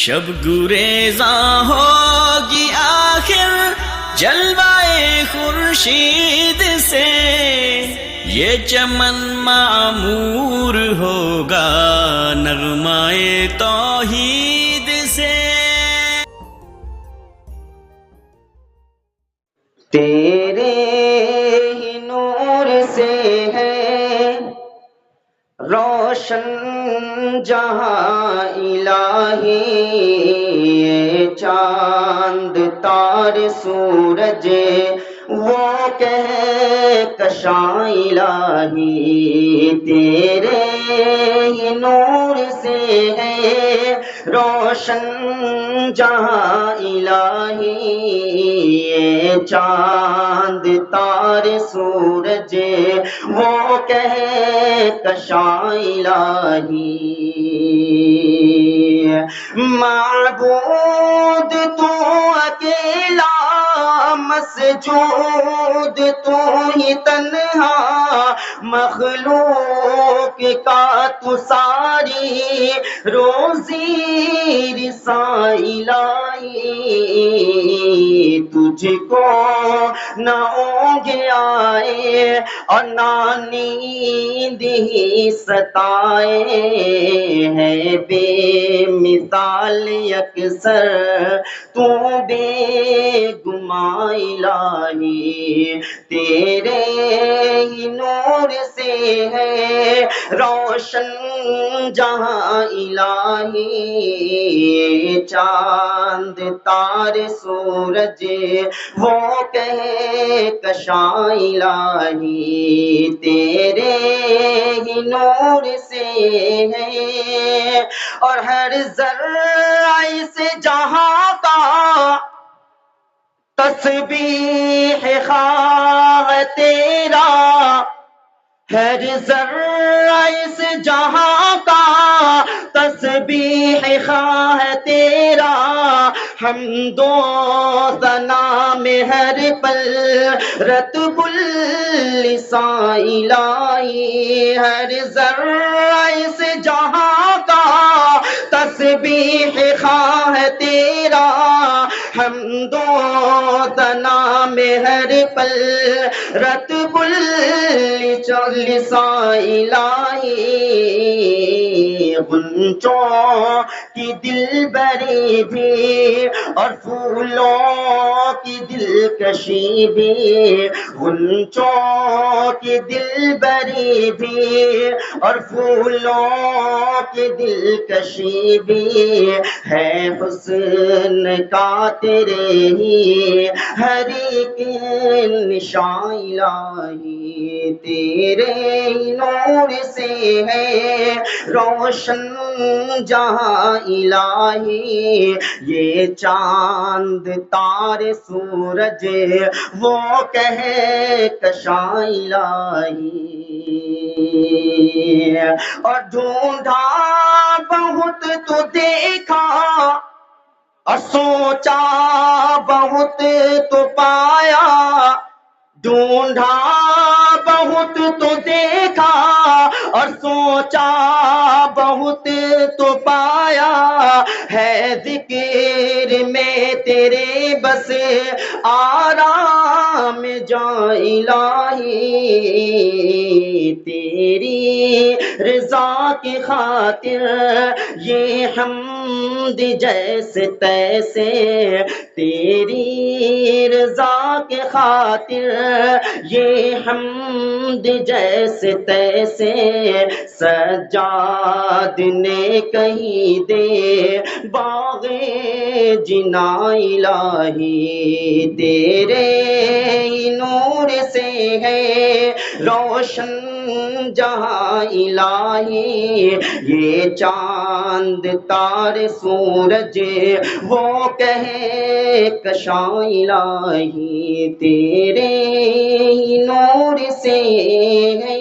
شب گریزاں ہوگی آخر جلوائے خورشید سے، یہ چمن معمور ہوگا نغمائے توحید سے۔ تیرے ہی نور سے ہے روشن جہاں الہی، یہ چاند تارے سورج وہ کہکشاں الہی، تیرے ہی نور سے ہے روشن جہاں الہی، یہ چاند تارے سورج وہ کہکشاں الہی، معبود تو اکیلا مسجود تو ہی تنہا، مخلوق کا تو ساری روزی رساں الہی، تجھ کو نہ اونگ آئے اور نہ نیند ہی ستائے، ہے بے مثال یکسر تو بے گماں الہی، تیرے ہی نور سے ہے روشن جہاں الہی، چاند تارے سورج وہ کہکشاں الہی، تیرے ہی نور سے ہے، اور ہر ذرہ سے جہاں کا تسبیح خواہ تیرا، ہر ذرہ سے جہاں کا تسبیح خواہ تیرا، حمد و ثنا میں ہر پل رتب اللسان الہی، ہر ذرہ سے جہاں کا تسبیح خواہ تیرا، حمد و ثنا میں ہر پل رتب اللسان الہی، غنچوں کی دل بری بھی اور پھولوں کی دلکشی بھی، غنچوں کی دل بری بھی اور پھولوں کی دلکشی بھی، ہے حسن کا تیرے ہی ہر ایک نشان الہی، تیرے نور سے ہے روشن جہاں الہی، یہ چاند تارے سورج وہ کہکشاں الہی، اور ڈھونڈا بہت تو دیکھا اور سوچا بہت تو پایا، ڈھونڈا بہت تو دیکھا اور سوچا بہت تو پایا، ہے ذکر میں تیرے بس آرام جاں الہی، تیری رضا کی خاطر یہ حمد جیسے تیسے، تیری رضا کی خاطر یہ حمد جیسے تیسے، سجاد نے کہی دے باغ جناں الہی، تیرے ہی نور سے ہے روشن جہاں الہی، یہ چاند تارے سورج وہ کہکشاں الہی، تیرے ہی نور سے ہے